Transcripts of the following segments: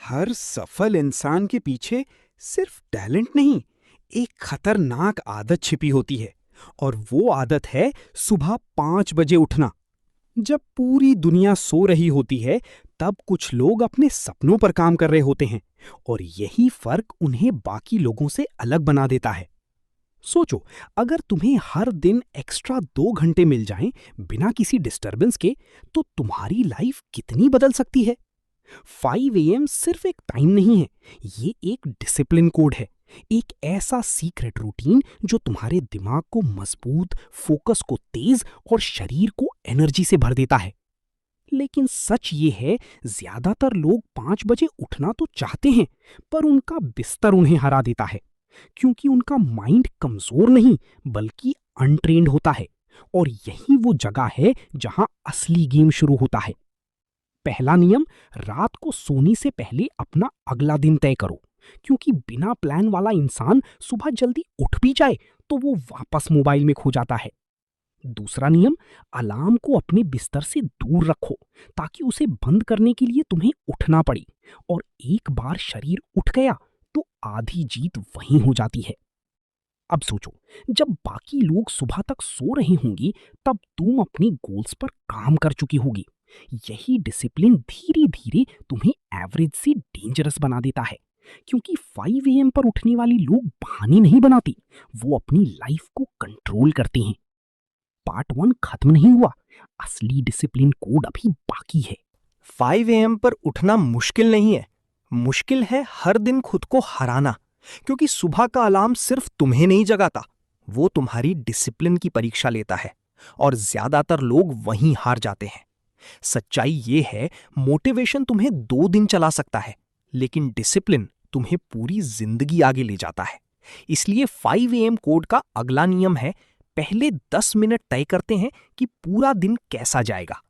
हर सफल इंसान के पीछे सिर्फ टैलेंट नहीं, एक खतरनाक आदत छिपी होती है। और वो आदत है सुबह 5 बजे उठना। जब पूरी दुनिया सो रही होती है, तब कुछ लोग अपने सपनों पर काम कर रहे होते हैं, और यही फर्क उन्हें बाकी लोगों से अलग बना देता है। सोचो, अगर तुम्हें हर दिन एक्स्ट्रा 2 घंटे मिल जाएं बिना किसी डिस्टरबेंस के, तो तुम्हारी लाइफ कितनी बदल सकती है। 5 AM सिर्फ एक टाइम नहीं है, ये एक डिसिप्लिन कोड है। एक ऐसा सीक्रेट रूटीन जो तुम्हारे दिमाग को मजबूत, फोकस को तेज और शरीर को एनर्जी से भर देता है। लेकिन सच ये है, ज्यादातर लोग 5 बजे उठना तो चाहते हैं, पर उनका बिस्तर उन्हें हरा देता है, क्योंकि उनका माइंड कमजोर नहीं बल्कि अनट्रेन्ड होता है। और यही वो जगह है जहां असली गेम शुरू होता है। पहला नियम, रात को सोने से पहले अपना अगला दिन तय करो, क्योंकि बिना प्लान वाला इंसान सुबह जल्दी उठ भी जाए तो वो वापस मोबाइल में खो जाता है। दूसरा नियम, अलार्म को अपने बिस्तर से दूर रखो, ताकि उसे बंद करने के लिए तुम्हें उठना पड़े। और एक बार शरीर उठ गया तो आधी जीत वहीं हो जाती है। अब सोचो, जब बाकी लोग सुबह तक सो रहे होंगे, तब तुम अपनी गोल्स पर काम कर चुकी होगी। यही डिसिप्लिन धीरे धीरे तुम्हें एवरेज से डेंजरस बना देता है, क्योंकि 5 AM पर उठने वाले लोग बहाने नहीं बनाते, वो अपनी लाइफ को कंट्रोल करते हैं। पार्ट 1 खत्म नहीं हुआ, असली डिसिप्लिन कोड अभी बाकी है। 5 AM पर उठना मुश्किल नहीं है, मुश्किल है हर दिन खुद को हराना। क्योंकि सुबह का अलार्म सिर्फ तुम्हें नहीं जगाता, वो तुम्हारी डिसिप्लिन की परीक्षा लेता है, और ज्यादातर लोग वहीं हार जाते हैं। सच्चाई ये है, मोटिवेशन तुम्हें 2 दिन चला सकता है, लेकिन डिसिप्लिन तुम्हें पूरी जिंदगी आगे ले जाता है। इसलिए 5 AM कोड का अगला नियम है, पहले 10 मिनट तय करते हैं कि पूरा दिन कैसा जाएगा।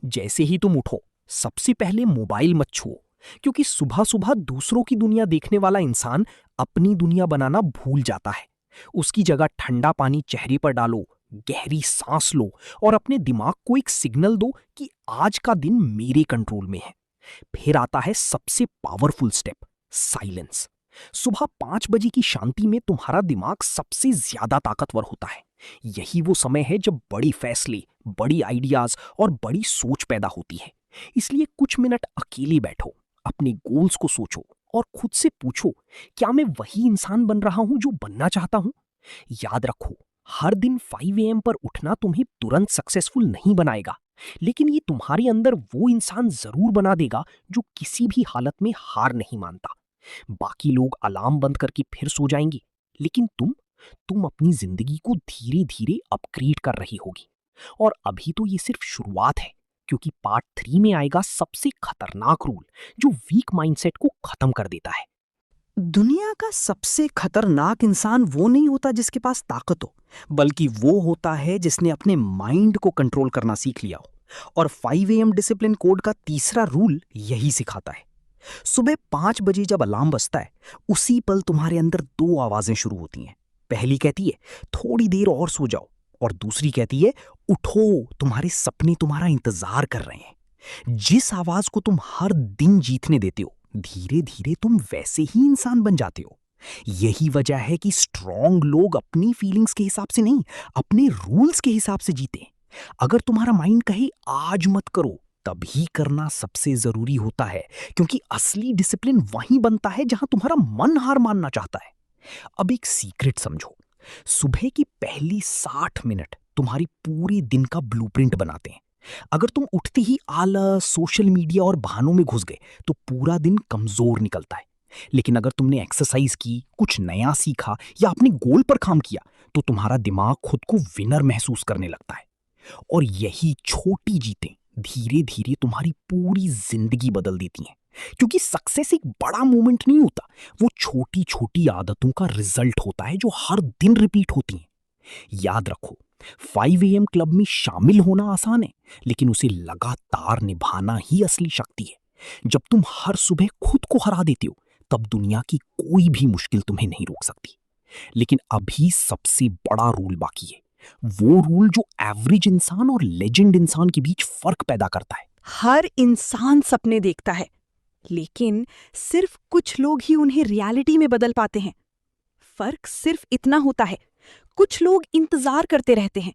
जैसे ही तुम उठो, सबसे पहले मोबाइल मत छुओ, क्योंकि सुबह सुबह दूसरों की दुनिया देखने वाला इंसान अपनी दुनिया बनाना भूल जाता है। उसकी जगह ठंडा पानी चेहरे पर डालो, गहरी सांस लो, और अपने दिमाग को एक सिग्नल दो कि आज का दिन मेरे कंट्रोल में है। फिर आता है सबसे पावरफुल स्टेप, साइलेंस। सुबह 5 बजे की शांति में तुम्हारा दिमाग सबसे ज्यादा ताकतवर होता है। यही वो समय है जब बड़ी फैसले, बड़ी आइडियाज और बड़ी सोच पैदा होती है। इसलिए कुछ मिनट अकेले बैठो, अपने गोल्स को सोचो, और खुद से पूछो, क्या मैं वही इंसान बन रहा हूं जो बनना चाहता हूं। याद रखो, हर दिन 5 AM पर उठना तुम्हें तुरंत सक्सेसफुल नहीं बनाएगा, लेकिन ये तुम्हारे अंदर वो इंसान जरूर बना देगा जो किसी भी हालत में हार नहीं मानता। बाकी लोग अलार्म बंद करके फिर सो जाएंगे, लेकिन तुम अपनी जिंदगी को धीरे धीरे अपग्रेड कर रही होगी। और अभी तो ये सिर्फ शुरुआत है, क्योंकि पार्ट 3 में आएगा सबसे खतरनाक रूल जो वीक माइंडसेट को खत्म कर देता है। दुनिया का सबसे खतरनाक इंसान वो नहीं होता जिसके पास ताकत हो, बल्कि वो होता है जिसने अपने माइंड को कंट्रोल करना सीख लिया हो। और 5 AM डिसिप्लिन कोड का तीसरा रूल यही सिखाता है। सुबह 5 बजे जब अलार्म बजता है, उसी पल तुम्हारे अंदर 2 आवाजें शुरू होती हैं। पहली कहती है थोड़ी देर और सो जाओ, और दूसरी कहती है उठो, तुम्हारे सपने तुम्हारा इंतजार कर रहे हैं। जिस आवाज को तुम हर दिन जीतने देते हो, धीरे धीरे तुम वैसे ही इंसान बन जाते हो। यही वजह है कि स्ट्रॉन्ग लोग अपनी फीलिंग्स के हिसाब से नहीं, अपने रूल्स के हिसाब से जीते हैं। अगर तुम्हारा माइंड कहे आज मत करो, तभी करना सबसे जरूरी होता है, क्योंकि असली डिसिप्लिन वहीं बनता है जहां तुम्हारा मन हार मानना चाहता है। अब एक सीक्रेट समझो, सुबह की पहली 60 मिनट तुम्हारी पूरे दिन का ब्लूप्रिंट बनाते हैं। अगर तुम उठते ही आलस, सोशल मीडिया और बहानों में घुस गए, तो पूरा दिन कमजोर निकलता है। लेकिन अगर तुमने एक्सरसाइज की, कुछ नया सीखा या अपने गोल पर काम किया, तो तुम्हारा दिमाग खुद को विनर महसूस करने लगता है। और यही छोटी जीतें धीरे धीरे तुम्हारी पूरी जिंदगी बदल देती हैं। क्योंकि सक्सेस एक बड़ा मोमेंट नहीं होता, वो छोटी छोटी आदतों का रिजल्ट होता है जो हर दिन रिपीट होती हैं। याद रखो, 5 AM क्लब में शामिल होना आसान है, लेकिन उसे लगातार निभाना ही असली शक्ति है। जब तुम हर सुबह खुद को हरा देते हो, तब दुनिया की कोई भी मुश्किल तुम्हें नहीं रोक सकती। लेकिन अभी सबसे बड़ा रूल बाकी है, वो रूल जो एवरेज इंसान और लेजेंड इंसान के बीच फर्क पैदा करता है। हर इंसान सपने देखता है, लेकिन सिर्फ कुछ लोग ही उन्हें रियलिटी में बदल पाते हैं। फर्क सिर्फ इतना होता है, कुछ लोग इंतजार करते रहते हैं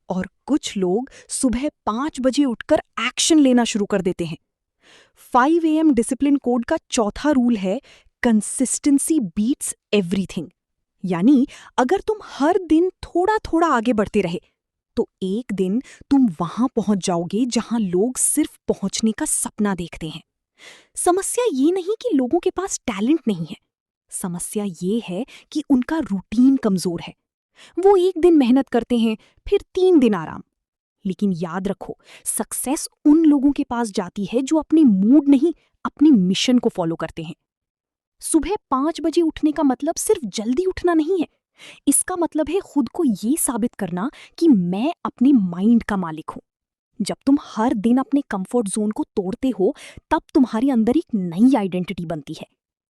और कुछ लोग सुबह 5 बजे उठकर एक्शन लेना शुरू कर देते हैं। 5 AM डिसिप्लिन कोड का चौथा रूल है कंसिस्टेंसी बीट्स एवरीथिंग। यानी अगर तुम हर दिन थोड़ा थोड़ा आगे बढ़ते रहे तो एक दिन तुम वहां पहुंच जाओगे जहां लोग सिर्फ पहुंचने का सपना देखते हैं। समस्या ये नहीं कि लोगों के पास टैलेंट नहीं है, समस्या ये है कि उनका रूटीन कमजोर है। वो एक दिन मेहनत करते हैं, फिर 3 दिन आराम। लेकिन याद रखो, सक्सेस उन लोगों के पास जाती है जो अपने मूड नहीं, अपने मिशन को फॉलो करते हैं। सुबह 5 बजे उठने का मतलब सिर्फ जल्दी उठना नहीं है, इसका मतलब है खुद को ये साबित करना कि मैं अपने माइंड का मालिक हूं। जब तुम हर दिन अपने कंफर्ट जोन को तोड़ते हो, तब तुम्हारे अंदर एक नई आइडेंटिटी बनती है,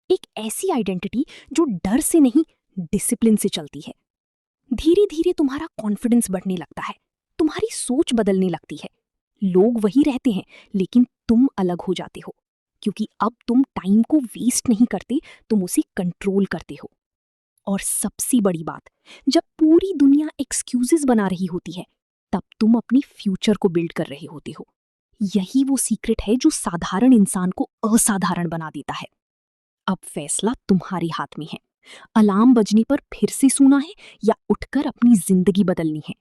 एक ऐसी आइडेंटिटी जो डर से नहीं, डिसिप्लिन से चलती है। धीरे धीरे तुम्हारा कॉन्फिडेंस बढ़ने लगता है, तुम्हारी सोच बदलने लगती है। लोग वही रहते हैं लेकिन तुम अलग हो जाते हो, क्योंकि अब तुम टाइम को वेस्ट नहीं करते, तुम उसे कंट्रोल करते हो। और सबसे बड़ी बात, जब पूरी दुनिया एक्सक्यूजेस बना रही होती है, तब तुम अपनी फ्यूचर को बिल्ड कर रहे होते हो। यही वो सीक्रेट है जो साधारण इंसान को असाधारण बना देता है। अब फैसला तुम्हारे हाथ में है, अलार्म बजने पर फिर से सोना है या उठकर अपनी जिंदगी बदलनी है।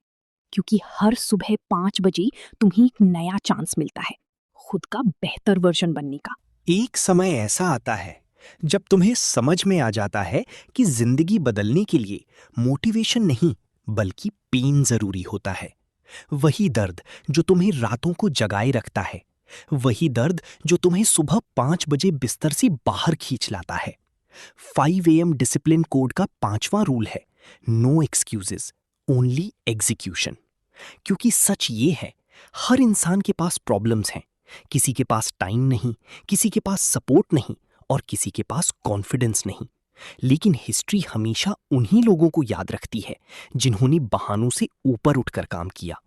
क्योंकि हर सुबह 5 बजे तुम्हें एक नया चांस मिलता है, खुद का बेहतर वर्जन बनने का। एक समय ऐसा आता है जब तुम्हें समझ में आ जाता है कि जिंदगी बदलने के लिए मोटिवेशन नहीं बल्कि पेन जरूरी होता है। वही दर्द जो तुम्हें रातों को जगाए रखता है, वही दर्द जो तुम्हें सुबह 5 बजे बिस्तर से बाहर खींच लाता है। 5 AM डिसिप्लिन कोड का 5वां रूल है नो एक्सक्यूजेस, ओनली एग्जीक्यूशन। क्योंकि सच ये है, हर इंसान के पास प्रॉब्लम्स हैं। किसी के पास टाइम नहीं, किसी के पास सपोर्ट नहीं और किसी के पास कॉन्फिडेंस नहीं। लेकिन हिस्ट्री हमेशा उन्हीं लोगों को याद रखती है जिन्होंने बहानों से ऊपर उठकर काम किया।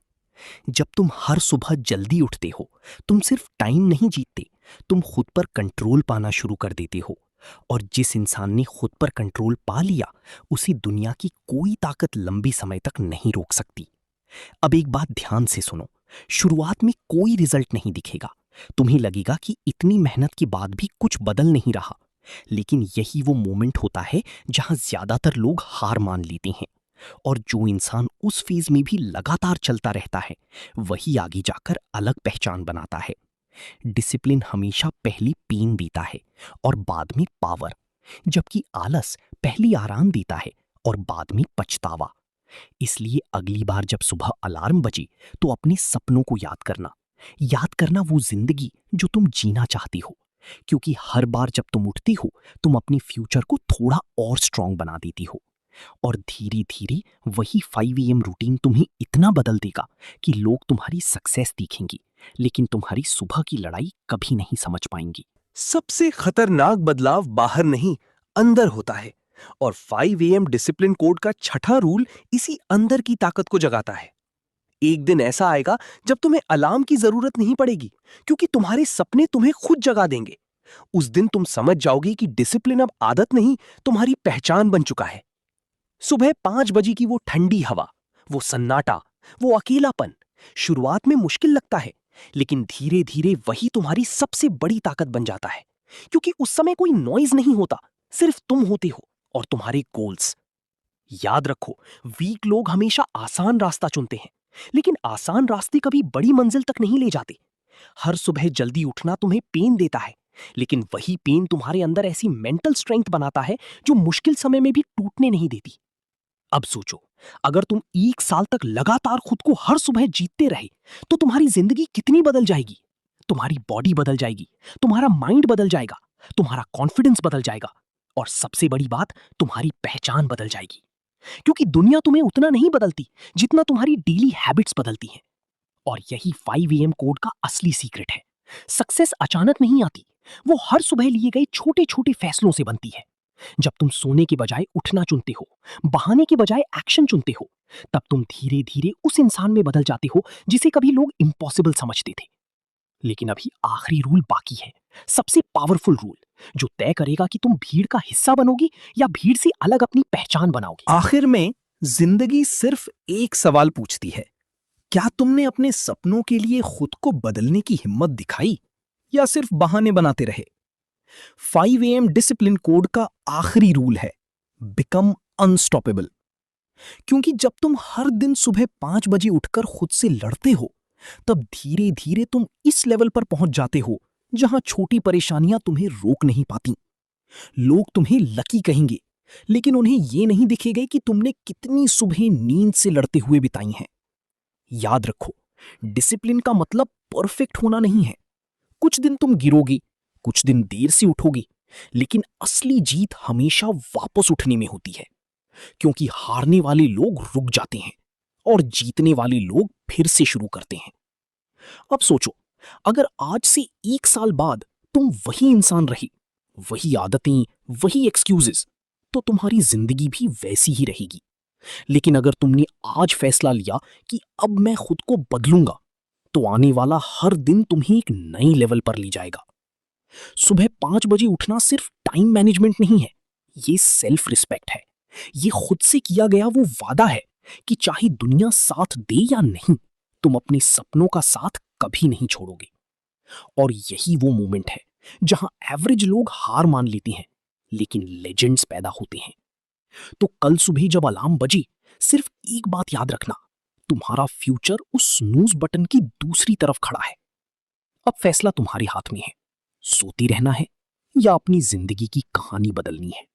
जब तुम हर सुबह जल्दी उठते हो, तुम सिर्फ टाइम नहीं जीतते, तुम खुद पर कंट्रोल पाना शुरू कर देते हो। और जिस इंसान ने खुद पर कंट्रोल पा लिया, उसे दुनिया की कोई ताकत लंबी समय तक नहीं रोक सकती। अब एक बात ध्यान से सुनो, शुरुआत में कोई रिजल्ट नहीं दिखेगा। तुम्हें लगेगा कि इतनी मेहनत के बाद भी कुछ बदल नहीं रहा। लेकिन यही वो मोमेंट होता है जहां ज्यादातर लोग हार मान लेते हैं। और जो इंसान उस फेज में भी लगातार चलता रहता है, वही आगे जाकर अलग पहचान बनाता है। डिसिप्लिन हमेशा पहली पेन देता है और बाद में पावर, जबकि आलस पहली आराम देता है और बाद में पछतावा। इसलिए अगली बार जब सुबह अलार्म बजे तो अपने सपनों को याद करना वो जिंदगी जो तुम जीना चाहती हो। क्योंकि हर बार जब तुम उठती हो, तुम अपने फ्यूचर को थोड़ा और स्ट्रांग बना देती हो। और धीरे धीरे वही 5 AM रूटीन तुम्हें इतना बदल देगा कि लोग तुम्हारी सक्सेस देखेंगे, लेकिन तुम्हारी सुबह की लड़ाई कभी नहीं समझ पाएंगी। सबसे खतरनाक बदलाव बाहर नहीं, अंदर होता है। और 5 AM डिसिप्लिन कोड का 6ठा रूल इसी अंदर की ताकत को जगाता है। एक दिन ऐसा आएगा जब तुम्हें अलार्म की जरूरत नहीं पड़ेगी, क्योंकि तुम्हारे सपने तुम्हें खुद जगा देंगे। उस दिन तुम समझ जाओगे कि डिसिप्लिन अब आदत नहीं, तुम्हारी पहचान बन चुका है। सुबह 5 बजे की वो ठंडी हवा, वो सन्नाटा, वो अकेलापन शुरुआत में मुश्किल लगता है, लेकिन धीरे धीरे वही तुम्हारी सबसे बड़ी ताकत बन जाता है। क्योंकि उस समय कोई नॉइज नहीं होता, सिर्फ तुम होते हो और तुम्हारे गोल्स। याद रखो, वीक लोग हमेशा आसान रास्ता चुनते हैं, लेकिन आसान रास्ते कभी बड़ी मंजिल तक नहीं ले जाते। हर सुबह जल्दी उठना तुम्हें पेन देता है, लेकिन वही पेन तुम्हारे अंदर ऐसी मेंटल स्ट्रेंथ बनाता है जो मुश्किल समय में भी टूटने नहीं देती। अब सोचो, अगर तुम 1 साल तक लगातार खुद को हर सुबह जीतते रहे, तो तुम्हारी जिंदगी कितनी बदल जाएगी। तुम्हारी बॉडी बदल जाएगी, तुम्हारा माइंड बदल जाएगा, तुम्हारा कॉन्फिडेंस बदल जाएगा और सबसे बड़ी बात, तुम्हारी पहचान बदल जाएगी। क्योंकि दुनिया तुम्हें उतना नहीं बदलती जितना तुम्हारी डेली हैबिट्स बदलती हैं। और यही 5 AM कोड का असली सीक्रेट है। सक्सेस अचानक नहीं आती, वो हर सुबह लिए गए छोटे छोटे फैसलों से बनती है। जब तुम सोने के बजाय उठना चुनते हो, बहाने के बजाय एक्शन चुनते हो, तब तुम धीरे धीरे उस इंसान में बदल जाते हो जिसे कभी लोग इम्पॉसिबल समझते थे। लेकिन अभी आखिरी रूल बाकी है, सबसे पावरफुल रूल, जो तय करेगा कि तुम भीड़ का हिस्सा बनोगी या भीड़ से अलग अपनी पहचान बनाओगी। आखिर में जिंदगी सिर्फ एक सवाल पूछती है, क्या तुमने अपने सपनों के लिए खुद को बदलने की हिम्मत दिखाई या सिर्फ बहाने बनाते रहे? 5 AM डिसिप्लिन कोड का आखिरी रूल है, बिकम अनस्टॉपेबल। क्योंकि जब तुम हर दिन सुबह 5 बजे उठकर खुद से लड़ते हो, तब धीरे धीरे तुम इस लेवल पर पहुंच जाते हो जहां छोटी परेशानियां तुम्हें रोक नहीं पाती। लोग तुम्हें लकी कहेंगे, लेकिन उन्हें यह नहीं दिखेगा कि तुमने कितनी सुबह नींद से लड़ते हुए बिताई हैं। याद रखो, डिसिप्लिन का मतलब परफेक्ट होना नहीं है। कुछ दिन तुम गिरोगी, कुछ दिन देर से उठोगी, लेकिन असली जीत हमेशा वापस उठने में होती है, क्योंकि हारने वाले लोग रुक जाते हैं और जीतने वाले लोग फिर से शुरू करते हैं। अब सोचो, अगर आज से 1 साल बाद तुम वही इंसान रही, वही आदतें, वही एक्सक्यूजेस, तो तुम्हारी जिंदगी भी वैसी ही रहेगी। लेकिन अगर तुमने आज फैसला लिया कि अब मैं खुद को बदलूंगा, तो आने वाला हर दिन तुम्हें एक नए लेवल पर ले जाएगा। सुबह 5 बजे उठना सिर्फ टाइम मैनेजमेंट नहीं है, ये सेल्फ रिस्पेक्ट है। ये खुद से किया गया वो वादा है कि चाहे दुनिया साथ दे या नहीं, तुम अपने सपनों का साथ कभी नहीं छोड़ोगे। और यही वो मोमेंट है जहां एवरेज लोग हार मान लेते हैं, लेकिन लेजेंड्स पैदा होते हैं। तो कल सुबह जब अलार्म बजे, सिर्फ एक बात याद रखना, तुम्हारा फ्यूचर उस स्नूज बटन की दूसरी तरफ खड़ा है। अब फैसला तुम्हारे हाथ में है, सोते रहना है या अपनी जिंदगी की कहानी बदलनी है।